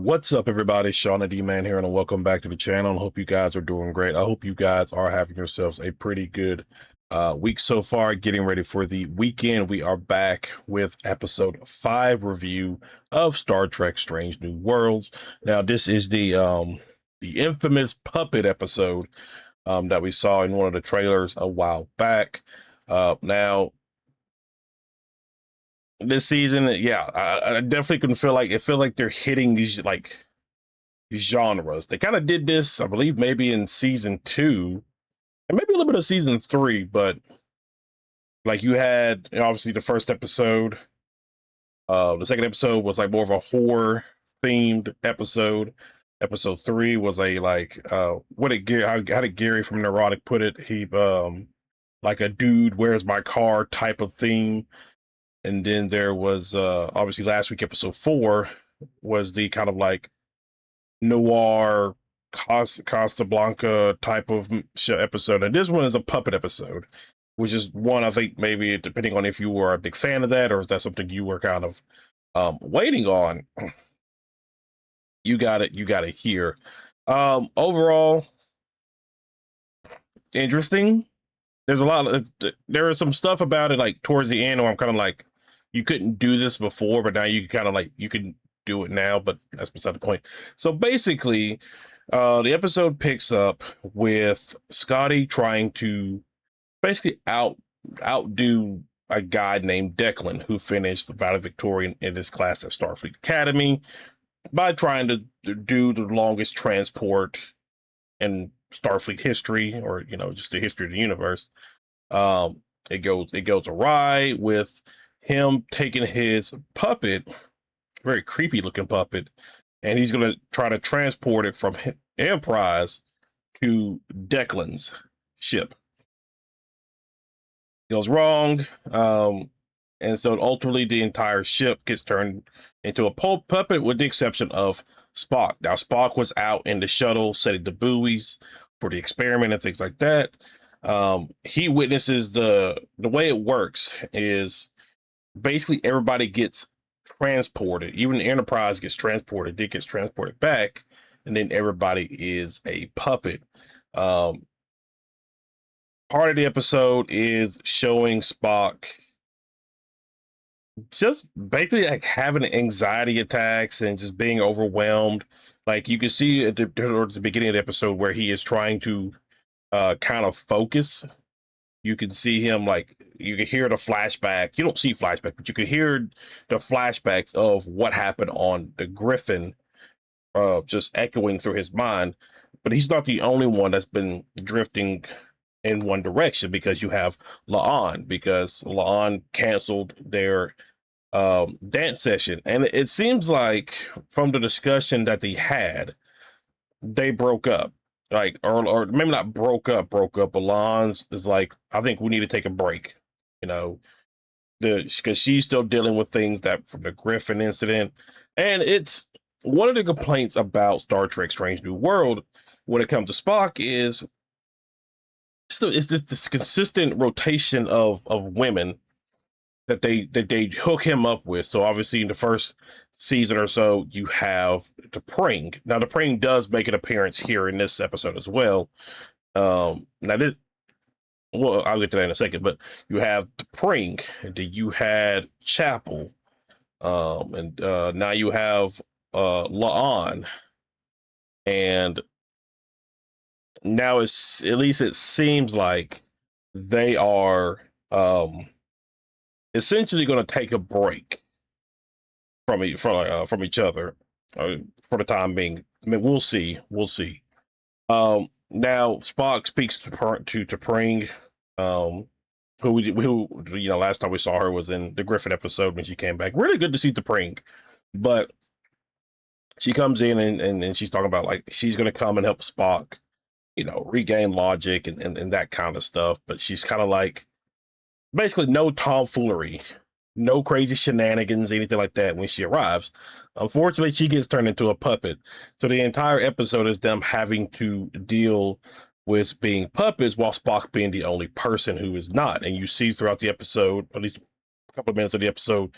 What's up, everybody? Sean the D-Man here, and welcome back to the channel. I hope you guys are doing great. I hope you guys are having yourselves a pretty good week so far, getting ready for the weekend. We are back with episode 5 review of Star Trek Strange New Worlds. Now, this is the infamous puppet episode that we saw in one of the trailers a while back. Now, this season, yeah, I definitely can feel like they're hitting these genres. They kind of did this, I believe, maybe in season 2 and maybe a little bit of season 3, but like you had obviously the first episode. The second episode was like more of a horror themed episode. Episode 3 was a how did Gary from Neurotic put it? He like a dude, where's my car type of theme. And then there was obviously last week, episode 4 was the kind of like noir Casablanca type of episode. And this one is a puppet episode, which is one I think maybe depending on if you were a big fan of that or is that something you were kind of waiting on. You got it here. Overall, interesting. There's there is some stuff about it like towards the end where I'm kind of like, you couldn't do this before, but now you can kind of like, you can do it now, but that's beside the point. So basically, the episode picks up with Scotty trying to basically outdo a guy named Declan who finished valedictorian in his class at Starfleet Academy by trying to do the longest transport in Starfleet history, or just the history of the universe. It goes awry with him taking his puppet, very creepy looking puppet, and he's going to try to transport it from Enterprise to Declan's ship. It goes wrong, and so ultimately the entire ship gets turned into a puppet with the exception of Spock. Now, Spock was out in the shuttle setting the buoys for the experiment and things like that. He witnesses the way it works is basically everybody gets transported. Even the Enterprise gets transported. It gets transported back, and then everybody is a puppet. Part of the episode is showing Spock just basically like having anxiety attacks and just being overwhelmed. Like you can see towards the beginning of the episode where he is trying to kind of focus. You can see him, like, you can hear the flashback. You don't see flashback, but you can hear the flashbacks of what happened on the Griffin just echoing through his mind. But he's not the only one that's been drifting in one direction, because you have La'an, because La'an canceled their dance session. And it seems like from the discussion that they had, they broke up. Like, or maybe not broke up, but La'an's is like, I think we need to take a break, because she's still dealing with things that from the Griffin incident. And it's one of the complaints about Star Trek Strange New World when it comes to Spock is it's this consistent rotation of women that they hook him up with. So obviously in the first season or so, you have T'Pring. Now T'Pring does make an appearance here in this episode as well. Now this, well, I'll get to that in a second, but you have T'Pring, and then you had Chapel, and now you have La'an, and now it's, at least it seems like they are essentially going to take a break from each other for the time being. I mean, we'll see. Now Spock speaks to T'Pring, who last time we saw her was in the Griffin episode when she came back. Really good to see T'Pring, but she comes in and she's talking about like she's going to come and help Spock, regain logic and that kind of stuff. But she's kind of like, basically no tomfoolery, no crazy shenanigans, anything like that when she arrives. Unfortunately, she gets turned into a puppet. So the entire episode is them having to deal with being puppets while Spock being the only person who is not. And you see throughout the episode, at least a couple of minutes of the episode,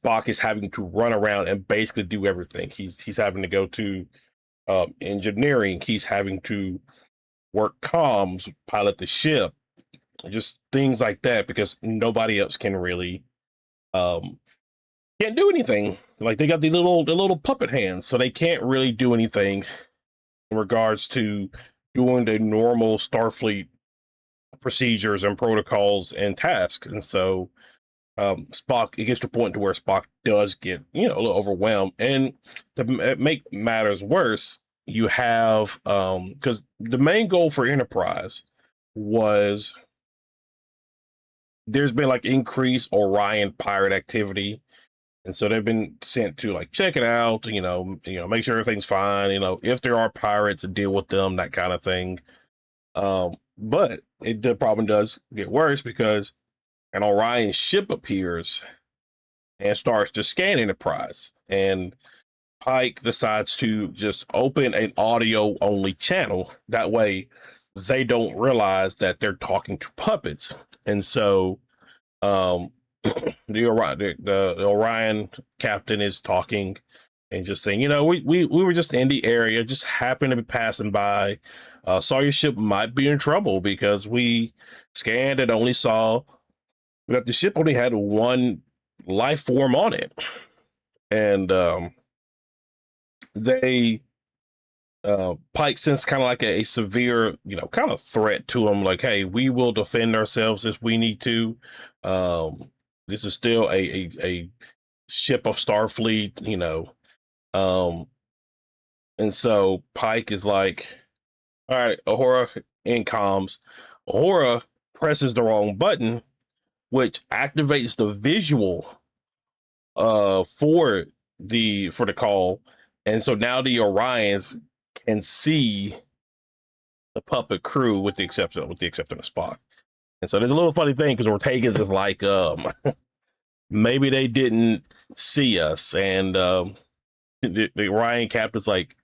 Spock is having to run around and basically do everything. He's having to go to engineering. He's having to work comms, pilot the ship, just things like that, because nobody else can really can't do anything. Like they got the little puppet hands, so they can't really do anything in regards to doing the normal Starfleet procedures and protocols and tasks. And so Spock, it gets to a point to where Spock does get, a little overwhelmed. And to make matters worse, you have because the main goal for Enterprise was, there's been like increased Orion pirate activity, and so they've been sent to like check it out, make sure everything's fine, if there are pirates, deal with them, that kind of thing. But the problem does get worse because an Orion ship appears and starts to scan Enterprise, and Pike decides to just open an audio only channel. That way they don't realize that they're talking to puppets. And so the Orion captain is talking and just saying, we were just in the area, just happened to be passing by, saw your ship might be in trouble because we scanned and only saw that the ship only had one life form on it. And they Pike sends kind of like a severe, kind of threat to him, like, hey, we will defend ourselves if we need to. This is still a ship of Starfleet, and so Pike is like, all right, Uhura in comms. Uhura presses the wrong button, which activates the visual for the call. And so now the Orions can see the puppet crew with the exception of Spock. And so there's a little funny thing because Ortega's is like, maybe they didn't see us. And the Orion captain's like,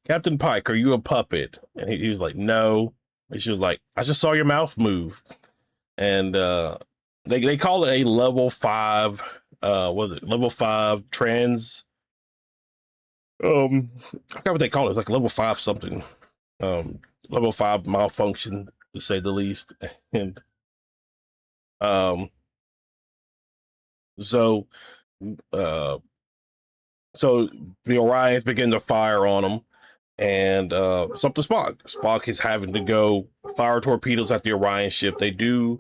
Captain Pike, are you a puppet? And he was like, no. And she was like, I just saw your mouth move. And they call it a level 5, level 5 trans, I forgot what they call it. It's like level 5 something, level 5 malfunction, to say the least. And so the Orions begin to fire on them, and it's up to Spock. Spock is having to go fire torpedoes at the Orion ship. They do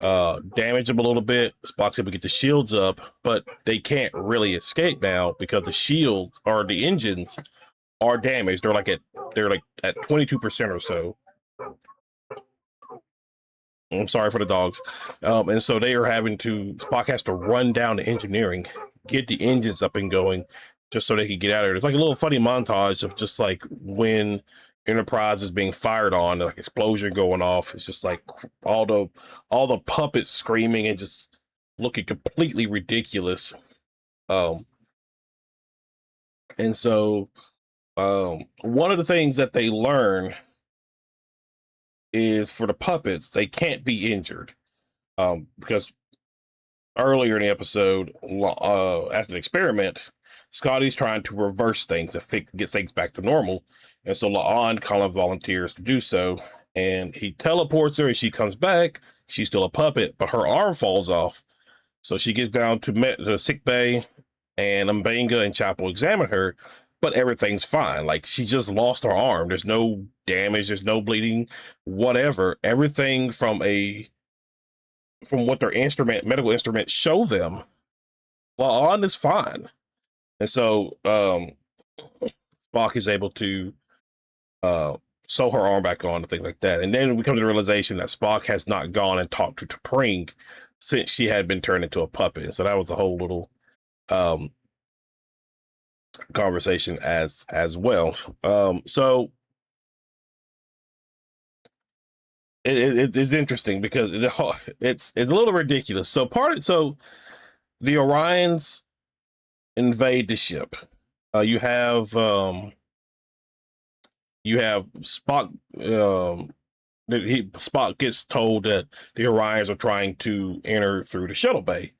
damage them a little bit. Spock's able to get the shields up, but they can't really escape now because the shields, or the engines, are damaged. They're like at 22% or so. I'm sorry for the dogs. And so they are Spock has to run down to engineering, get the engines up and going, just so they can get out of there. It's like a little funny montage of just like when Enterprise is being fired on, like explosion going off. It's just like all the puppets screaming and just looking completely ridiculous. And so one of the things that they learn is, for the puppets, they can't be injured, because earlier in the episode, as an experiment, Scotty's trying to reverse things and get things back to normal. And so La'an kind of volunteers to do so. And he teleports her and she comes back. She's still a puppet, but her arm falls off. So she gets down to the sick bay, and M'Benga and Chapel examine her, but everything's fine. Like, she just lost her arm. There's no damage. There's no bleeding, whatever. Everything from what their medical instruments show them, La'an is fine. And so Spock is able to sew her arm back on and things like that. And then we come to the realization that Spock has not gone and talked to T'Pring since she had been turned into a puppet. And so that was a whole little conversation as well. So it's interesting because it's a little ridiculous. So the Orions invade the ship. You have Spock. Spock gets told that the Orions are trying to enter through the shuttle bay,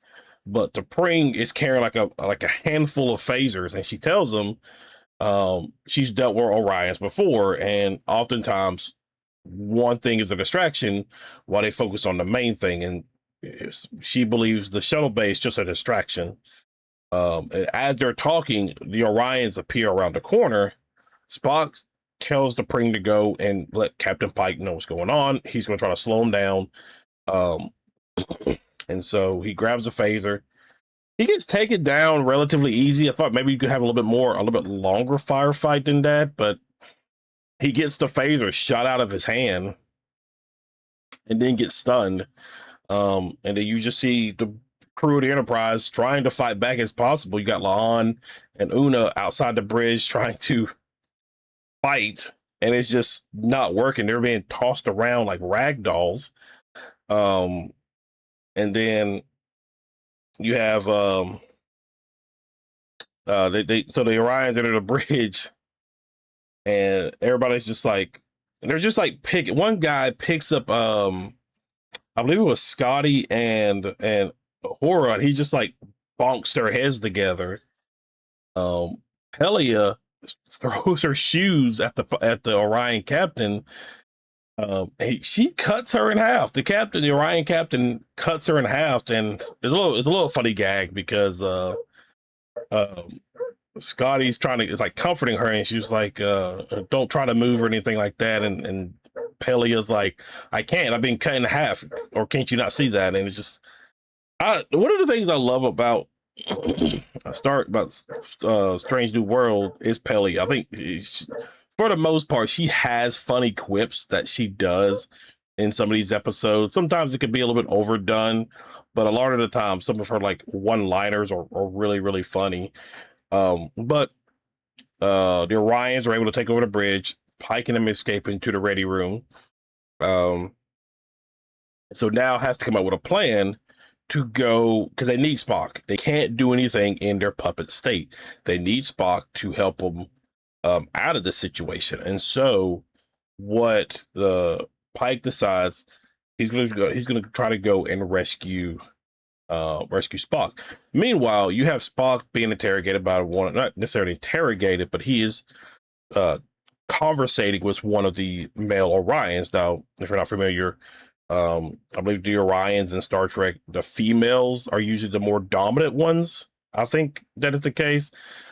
but T'Pring is carrying like a handful of phasers, and she tells them she's dealt with Orions before, and oftentimes one thing is a distraction while they focus on the main thing, and she believes the shuttle bay is just a distraction. As they're talking, the Orions appear around the corner. Spock tells the Pring to go and let Captain Pike know what's going on. He's going to try to slow him down. Um, and so he grabs a phaser. He gets taken down relatively easy. I thought maybe you could have a little bit longer firefight than that, but he gets the phaser shot out of his hand and then gets stunned. And then you just see the crew of the Enterprise trying to fight back as possible. You got La'an and Una outside the bridge trying to fight, and it's just not working. They're being tossed around like rag dolls. And then you have so the Orions enter the bridge, and everybody's just like, they're just like one guy picks up I believe it was Scotty and Hora, and he just like bonks their heads together. Pelia throws her shoes at the Orion captain. She cuts her in half. The Orion captain cuts her in half, and it's a little funny gag because Scotty's is like comforting her, and she's like, don't try to move or anything like that. And Pelia's like, I can't, I've been cut in half, or can't you not see that? And it's just, one of the things I love about Strange New World is Pelia. I think for the most part, she has funny quips that she does in some of these episodes. Sometimes it could be a little bit overdone, but a lot of the time, some of her like one-liners are really, really funny. But the Orions are able to take over the bridge. Pike and them escape into the ready room. So now has to come up with a plan to go, because they need Spock. They can't do anything in their puppet state. They need Spock to help them out of the situation. And so what the Pike decides, he's going to try to go and rescue Spock. Meanwhile, you have Spock being interrogated by not necessarily interrogated, but he is conversating with one of the male Orions. Now, if you're not familiar, I believe the Orions in Star Trek, the females are usually the more dominant ones. I think that is the case.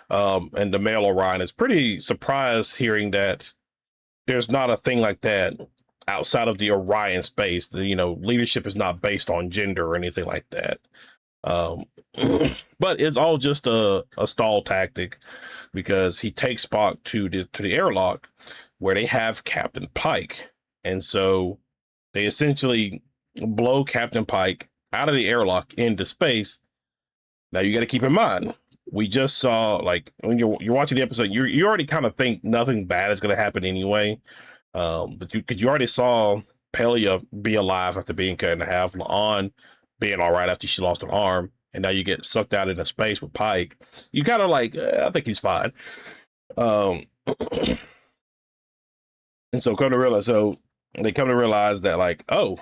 And the male Orion is pretty surprised hearing that there's not a thing like that outside of the Orion space. Leadership is not based on gender or anything like that. But it's all just a stall tactic, because he takes Spock to the airlock where they have Captain Pike. And so they essentially blow Captain Pike out of the airlock into space. Now you got to keep in mind, we just saw, like, when you're watching the episode, you already kind of think nothing bad is going to happen anyway. But you already saw Pelia be alive after being cut in half, La'an being all right after she lost an arm, and now you get sucked out into space with Pike. You kind of like, I think he's fine. And so they come to realize that, like, oh,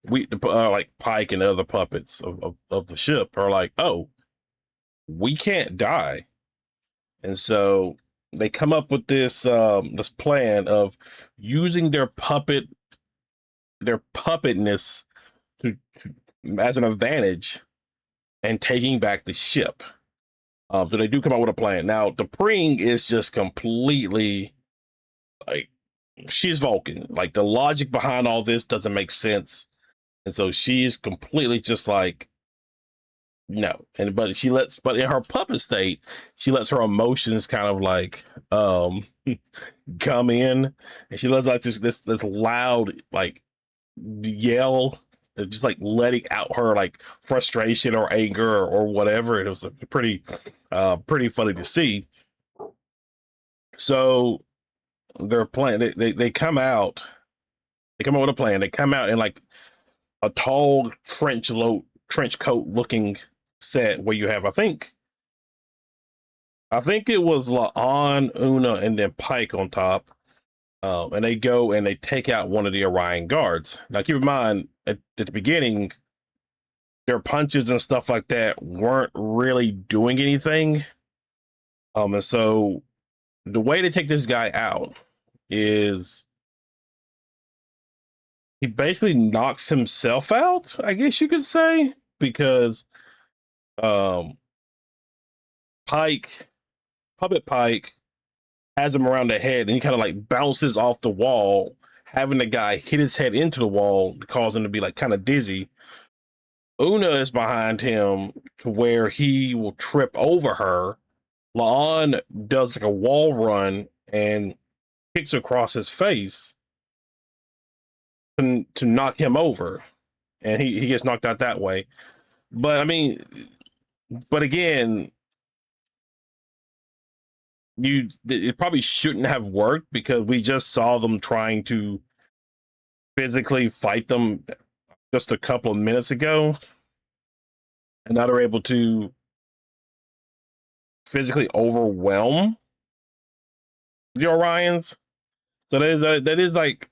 like Pike and other puppets of the ship are like, oh, we can't die. And so they come up with this plan of using their puppetness to as an advantage and taking back the ship. So they do come up with a plan. Now, the Pring is just completely like, she's Vulcan. Like, the logic behind all this doesn't make sense. And so she's completely just like, no. But in her puppet state, she lets her emotions kind of like come in, and she lets like this loud like yell, just like letting out her like frustration or anger or whatever. And it was pretty funny to see. So their plan, they come up with a plan. They come out in like a tall trench coat looking set where you have, I think it was La'an, Una, and then Pike on top. And they go and they take out one of the Orion guards. Now, keep in mind, at the beginning, their punches and stuff like that weren't really doing anything. And so the way to take this guy out is he basically knocks himself out, I guess you could say, because um Pike, Puppet Pike, has him around the head and he kind of like bounces off the wall, having the guy hit his head into the wall, cause him to be like kind of dizzy. Una is behind him to where he will trip over her. La'an does like a wall run and kicks across his face to knock him over. And he gets knocked out that way. But I mean, but again, it probably shouldn't have worked because we just saw them trying to physically fight them just a couple of minutes ago. And now they're able to physically overwhelm the Orions. So that is like,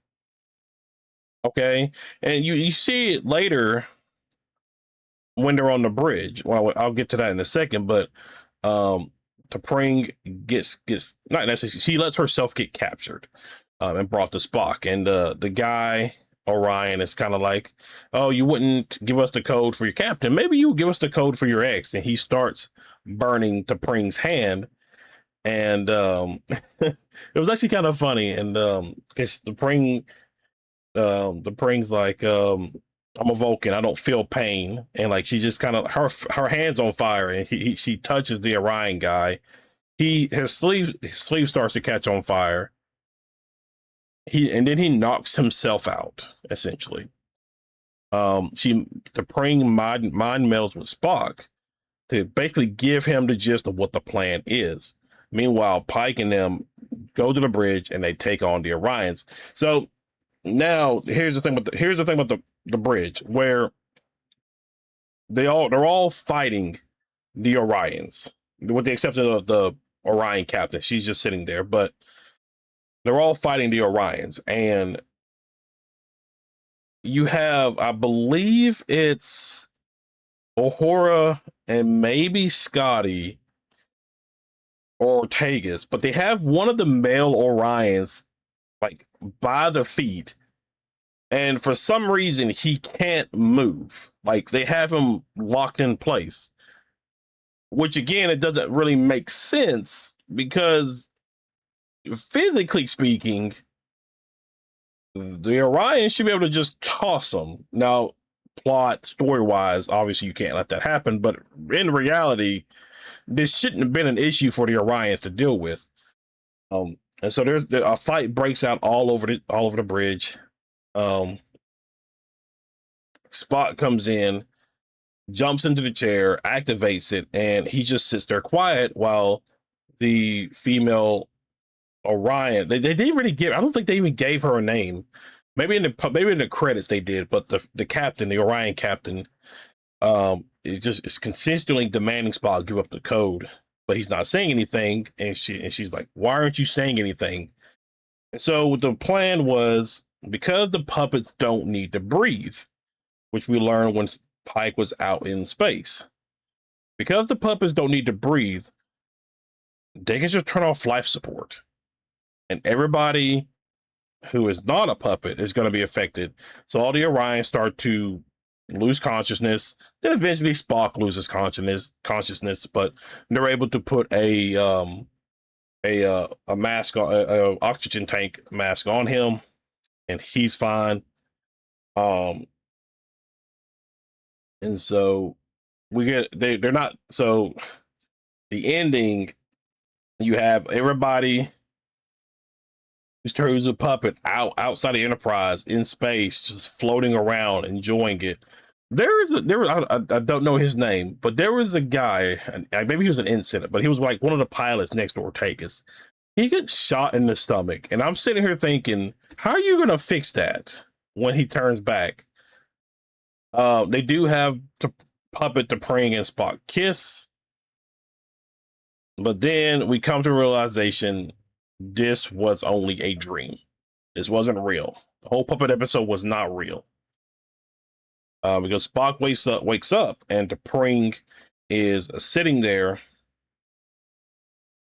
okay. And you see it later when they're on the bridge. Well, I'll get to that in a second, but T'Pring gets not necessarily, she lets herself get captured and brought to Spock. And the guy, Orion, is kind of like, oh, you wouldn't give us the code for your captain. Maybe you give us the code for your ex. And he starts burning T'Pring's hand. And it was actually kind of funny. And because T'Pring's like, I'm a Vulcan, I don't feel pain. And like she just kind of her hand's on fire and she touches the Orion guy. His sleeve starts to catch on fire. And then he knocks himself out, essentially. T'Pring mind melds with Spock to basically give him the gist of what the plan is. Meanwhile, Pike and them go to the bridge and they take on the Orions. So now here's the thing about the bridge, where they're all fighting the Orions, with the exception of the Orion captain. She's just sitting there, but they're all fighting the Orions. And you have, I believe it's Uhura and maybe Scotty or Ortegas, but they have one of the male Orions like by the feet, and for some reason he can't move. Like they have him locked in place, which again, it doesn't really make sense because physically speaking, the Orion should be able to just toss him. Now, plot story wise, obviously you can't let that happen, but in reality, this shouldn't have been an issue for the Orions to deal with. And so there's a fight breaks out all over the bridge. Spock comes in, jumps into the chair, activates it, and he just sits there quiet while the female Orion, they didn't really give, I don't think they even gave her a name. Maybe in the credits they did, but the captain, the Orion captain, is consistently demanding Spock give up the code, but he's not saying anything. And she's like, why aren't you saying anything? And so the plan was, because the puppets don't need to breathe, which we learned when Pike was out in space. Because the puppets don't need to breathe, they can just turn off life support. And everybody who is not a puppet is going to be affected. So all the Orions start to lose consciousness. Then eventually Spock loses consciousness, but they're able to put a mask on, a oxygen tank mask on him, and he's fine. And so we get they're not, so the ending, you have everybody who's a puppet outside the Enterprise in space, just floating around, enjoying it. I don't know his name, but there was a guy, and maybe he was an ensign, but he was like one of the pilots next to Ortegas. He gets shot in the stomach, and I'm sitting here thinking, how are you going to fix that when he turns back? They do have to puppet T'Pring and Spock kiss, but then we come to a realization this was only a dream. This wasn't real. The whole puppet episode was not real. because Spock wakes up, and T'Pring is sitting there,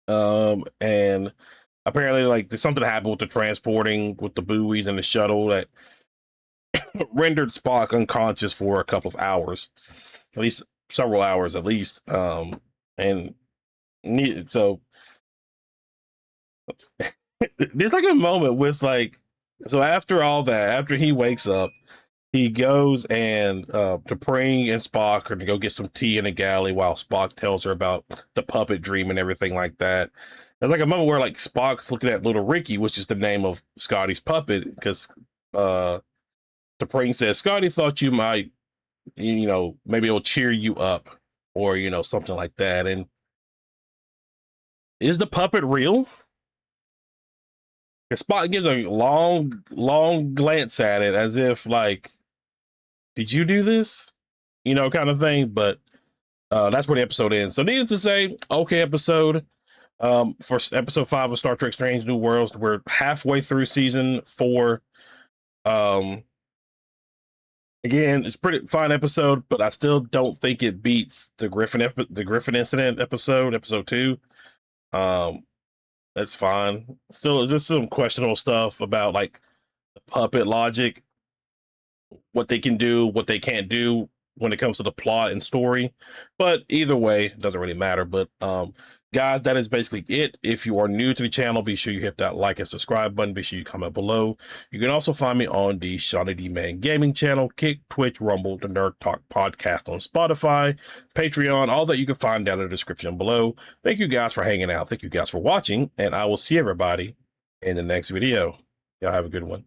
and apparently, like, there's something happened with the transporting with the buoys and the shuttle that rendered Spock unconscious for a couple of hours, at least several hours, at least. And so there's like a moment with like, so after all that, after he wakes up, he goes and T'Pring and Spock are to go get some tea in a galley while Spock tells her about the puppet dream and everything like that. There's like a moment where like Spock's looking at little Ricky, which is the name of Scotty's puppet, because T'Pring says Scotty thought you might, maybe it'll cheer you up, or something like that. And is the puppet real? Spock gives a long glance at it as if like, did you do this? Kind of thing. But that's where the episode ends. So needless to say, okay episode. For episode 5 of Star Trek Strange New Worlds. We're halfway through season 4. Again, it's pretty fine episode, but I still don't think it beats the Griffin incident episode 2. That's fine. Still, is this some questionable stuff about like the puppet logic, what they can do, what they can't do when it comes to the plot and story. But either way, it doesn't really matter. But guys, that is basically it. If you are new to the channel, be sure you hit that like and subscribe button. Be sure you comment below. You can also find me on the Shawnee D Man Gaming channel, Kick, Twitch, Rumble, the Nerd Talk podcast on Spotify, Patreon, all that you can find down in the description below. Thank you guys for hanging out. Thank you guys for watching, and I will see everybody in the next video. Y'all have a good one.